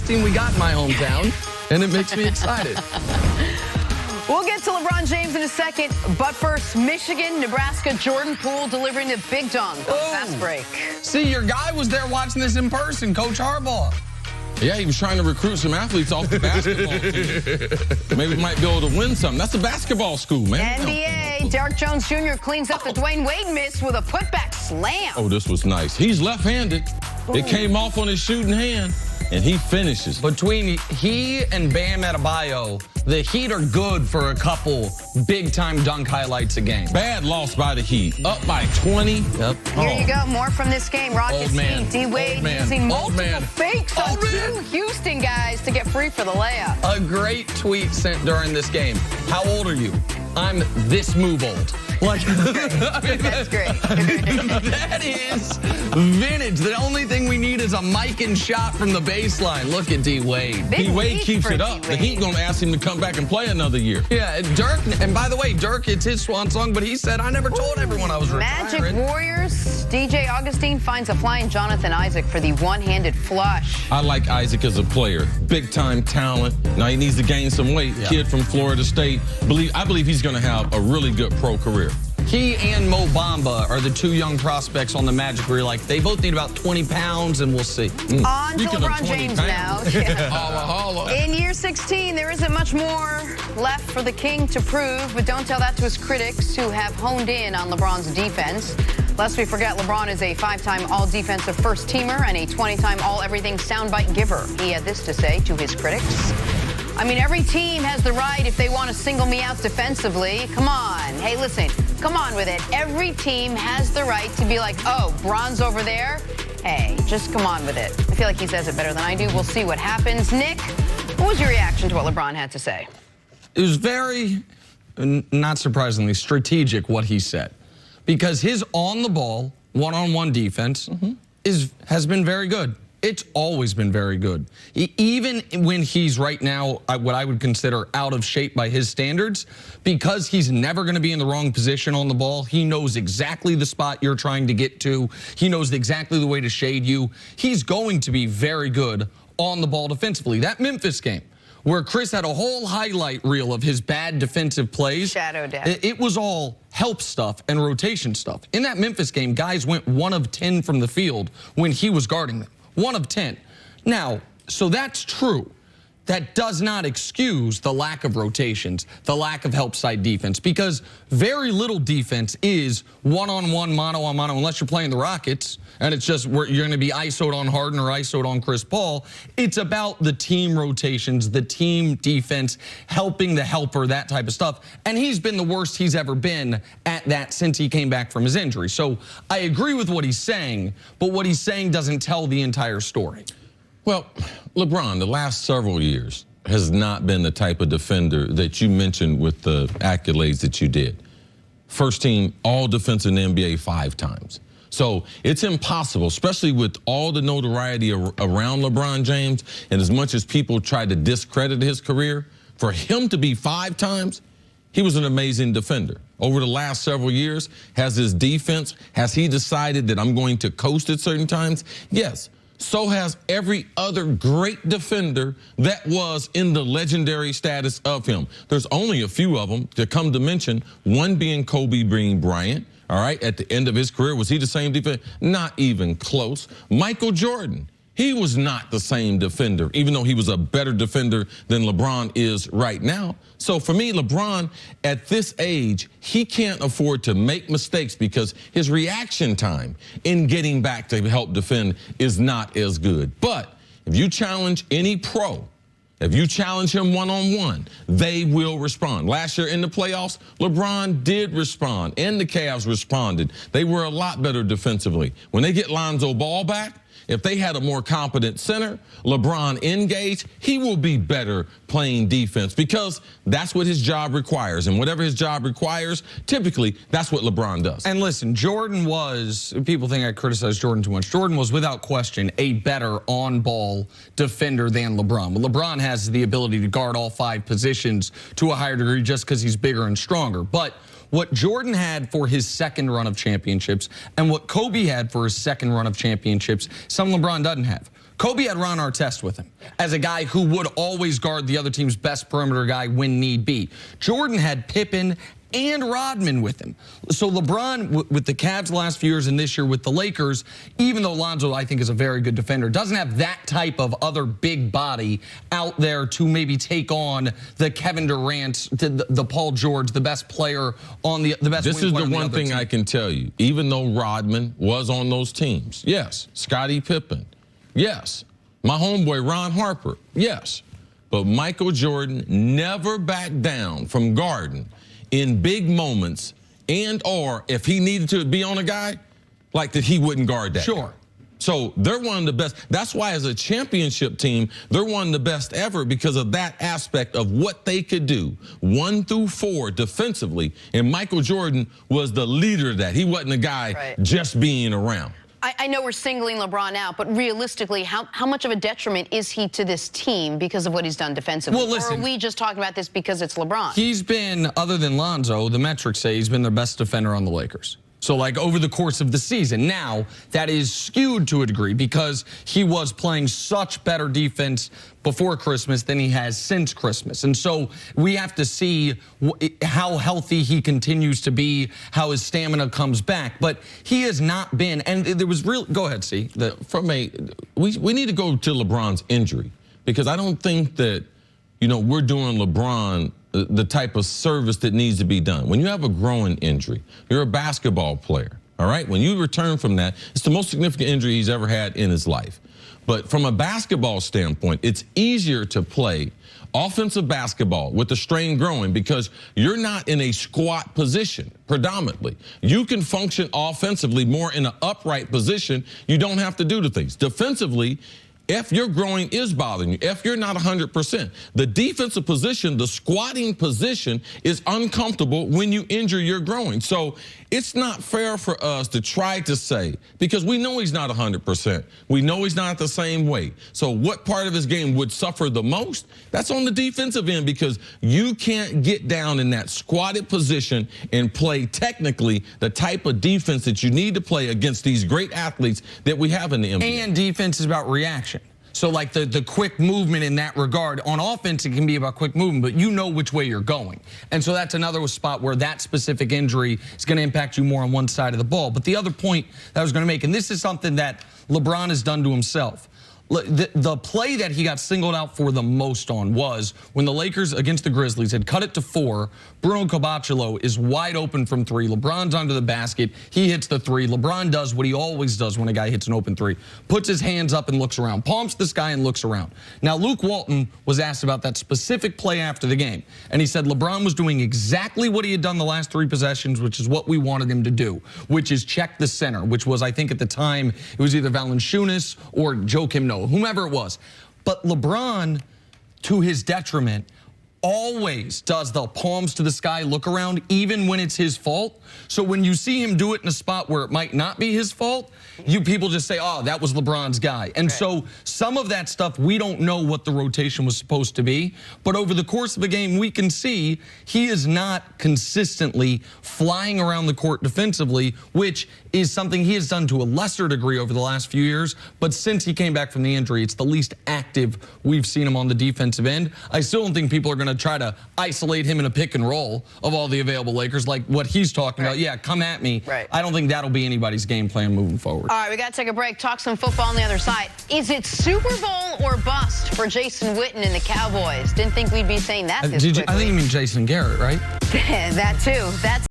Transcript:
team we got in my hometown, and it makes me excited. We'll get to LeBron James in a second, but first, Michigan, Nebraska, Jordan Poole delivering the big dunk on fast break. See, your guy was there watching this in person, Coach Harbaugh. Yeah, he was trying to recruit some athletes off the basketball team. Maybe we might be able to win some. That's a basketball school, man. NBA, Derrick Jones Jr. cleans up the Dwayne Wade miss with a putback slam. Oh, this was nice. He's left-handed. It came off on his shooting hand, and he finishes. Between he and Bam Adebayo, the Heat are good for a couple big-time dunk highlights a game. Bad loss by the Heat. Up by 20. Yep. Here you go. More from this game. Rockets team. D-Wade using multiple fakes on two Houston guys to get free for the layup. A great tweet sent during this game. How old are you? I'm this move old. Like, That's great. That is vintage. The only thing we need is a mic and shot from the baseline. Look at D-Wade. D-Wade keeps it up. The Heat going to ask him to come back and play another year. Yeah, Dirk, and by the way, Dirk, it's his swan song, but he said, I never told everyone I was retiring. Magic Warriors, DJ Augustine finds a flying Jonathan Isaac for the one-handed flush. I like Isaac as a player. Big-time talent. Now he needs to gain some weight. Yeah. Kid from Florida State. I believe he's going to have a really good pro career. He and Mo Bamba are the two young prospects on the Magic where you're like, they both need about 20 pounds, and we'll see. On to LeBron James now. Yeah. Holla, holla. In year 16, there isn't much more left for the King to prove, but don't tell that to his critics who have honed in on LeBron's defense. Lest we forget, LeBron is a 5-time all-defensive first-teamer and a 20-time all-everything soundbite giver. He had this to say to his critics. I mean, every team has the right if they want to single me out defensively. Come on. Hey, listen, come on with it. Every team has the right to be like, oh, Bron's over there. Hey, just come on with it. I feel like he says it better than I do. We'll see what happens. Nick, what was your reaction to what LeBron had to say? It was very, not surprisingly, strategic what he said. Because his on-the-ball, one-on-one defense has been very good. It's always been very good. Even when he's right now what I would consider out of shape by his standards, because he's never going to be in the wrong position on the ball. He knows exactly the spot you're trying to get to. He knows exactly the way to shade you. He's going to be very good on the ball defensively. That Memphis game, where Chris had a whole highlight reel of his bad defensive plays. Shadowed it. It was all help stuff and rotation stuff. In that Memphis game, guys went 1 of 10 from the field when he was guarding them. 1 of 10. Now, so that's true. That does not excuse the lack of rotations, the lack of help side defense, because very little defense is one-on-one, mano-a-mano, unless you're playing the Rockets, and it's just where you're going to be ISO'd on Harden or ISO'd on Chris Paul. It's about the team rotations, the team defense, helping the helper, that type of stuff. And he's been the worst he's ever been at that since he came back from his injury. So I agree with what he's saying, but what he's saying doesn't tell the entire story. Well, LeBron, the last several years, has not been the type of defender that you mentioned with the accolades that you did. First team all-defensive in the NBA 5 times. So it's impossible, especially with all the notoriety around LeBron James, and as much as people try to discredit his career, for him to be 5 times, he was an amazing defender. Over the last several years, has his defense, has he decided that I'm going to coast at certain times? Yes. So has every other great defender that was in the legendary status of him. There's only a few of them to come to mention, one being Kobe Bryant. All right, at the end of his career, was he the same defender? Not even close. Michael Jordan, he was not the same defender, even though he was a better defender than LeBron is right now. So for me, LeBron, at this age, he can't afford to make mistakes because his reaction time in getting back to help defend is not as good. But if you challenge any pro, if you challenge him one-on-one, they will respond. Last year in the playoffs, LeBron did respond, and the Cavs responded. They were a lot better defensively. When they get Lonzo Ball back, if they had a more competent center, LeBron engaged, he will be better playing defense because that's what his job requires. And whatever his job requires, typically, that's what LeBron does. And listen, Jordan was, people think I criticize Jordan too much. Jordan was, without question, a better on-ball defender than LeBron. But LeBron has the ability to guard all 5 positions to a higher degree just because he's bigger and stronger. But what Jordan had for his second run of championships and what Kobe had for his second run of championships, some LeBron doesn't have. Kobe had Ron Artest with him as a guy who would always guard the other team's best perimeter guy when need be. Jordan had Pippen and Rodman with him. So LeBron, with the Cavs the last few years and this year with the Lakers, even though Lonzo, I think, is a very good defender, doesn't have that type of other big body out there to maybe take on the Kevin Durant, the Paul George, the best player on the best. This is the one thing I can tell you. Even though Rodman was on those teams, yes. Scottie Pippen, yes. My homeboy Ron Harper, yes. But Michael Jordan never backed down from guarding in big moments, and or if he needed to be on a guy, like that he wouldn't guard that. Sure. Guy. So they're one of the best. That's why as a championship team, they're one of the best ever because of that aspect of what they could do 1 through 4 defensively. And Michael Jordan was the leader of that. He wasn't a guy just being around. I know we're singling LeBron out, but realistically, how much of a detriment is he to this team because of what he's done defensively? Well, listen, or are we just talking about this because it's LeBron? He's been, other than Lonzo, the metrics say he's been the best defender on the Lakers. So, like, over the course of the season. Now, that is skewed to a degree because he was playing such better defense before Christmas than he has since Christmas. And so we have to see how healthy he continues to be, how his stamina comes back. But he has not been, and there was real, go ahead, C. We need to go to LeBron's injury because I don't think that, we're doing LeBron the type of service that needs to be done. When you have a growing injury, you're a basketball player, all right? When you return from that, it's the most significant injury he's ever had in his life. But from a basketball standpoint, it's easier to play offensive basketball with the strain growing because you're not in a squat position predominantly. You can function offensively more in an upright position. You don't have to do the things. Defensively, if your growing is bothering you, if you're not 100%, the defensive position, the squatting position is uncomfortable when you injure your growing. So it's not fair for us to try to say, because we know he's not 100%. We know he's not the same weight. So what part of his game would suffer the most? That's on the defensive end because you can't get down in that squatted position and play technically the type of defense that you need to play against these great athletes that we have in the NBA. And defense is about reaction. So, like, the quick movement in that regard. On offense, it can be about quick movement, but you know which way you're going. And so that's another spot where that specific injury is going to impact you more on one side of the ball. But the other point that I was going to make, and this is something that LeBron has done to himself, the play that he got singled out for the most on was when the Lakers against the Grizzlies had cut it to 4. Bruno Caboclo is wide open from 3. LeBron's under the basket. He hits the 3. LeBron does what he always does when a guy hits an open 3. Puts his hands up and looks around. Palms to the sky and looks around. Now, Luke Walton was asked about that specific play after the game. And he said LeBron was doing exactly what he had done the last 3 possessions, which is what we wanted him to do, which is check the center, which was, I think at the time, it was either Valanciunas or Joakim Noah, whomever it was. But LeBron, to his detriment, always does the palms to the sky look around, even when it's his fault. So when you see him do it in a spot where it might not be his fault, people just say, oh, that was LeBron's guy. And so some of that stuff, we don't know what the rotation was supposed to be. But over the course of a game, we can see he is not consistently flying around the court defensively, which is something he has done to a lesser degree over the last few years. But since he came back from the injury, it's the least active we've seen him on the defensive end. I still don't think people are going to try to isolate him in a pick and roll of all the available Lakers, like what he's talking about. Yeah, come at me. I don't think that'll be anybody's game plan moving forward. All right, we got to take a break. Talk some football on the other side. Is it Super Bowl or bust for Jason Witten and the Cowboys? Didn't think we'd be saying that this quickly. I think you mean Jason Garrett, right? That too. That's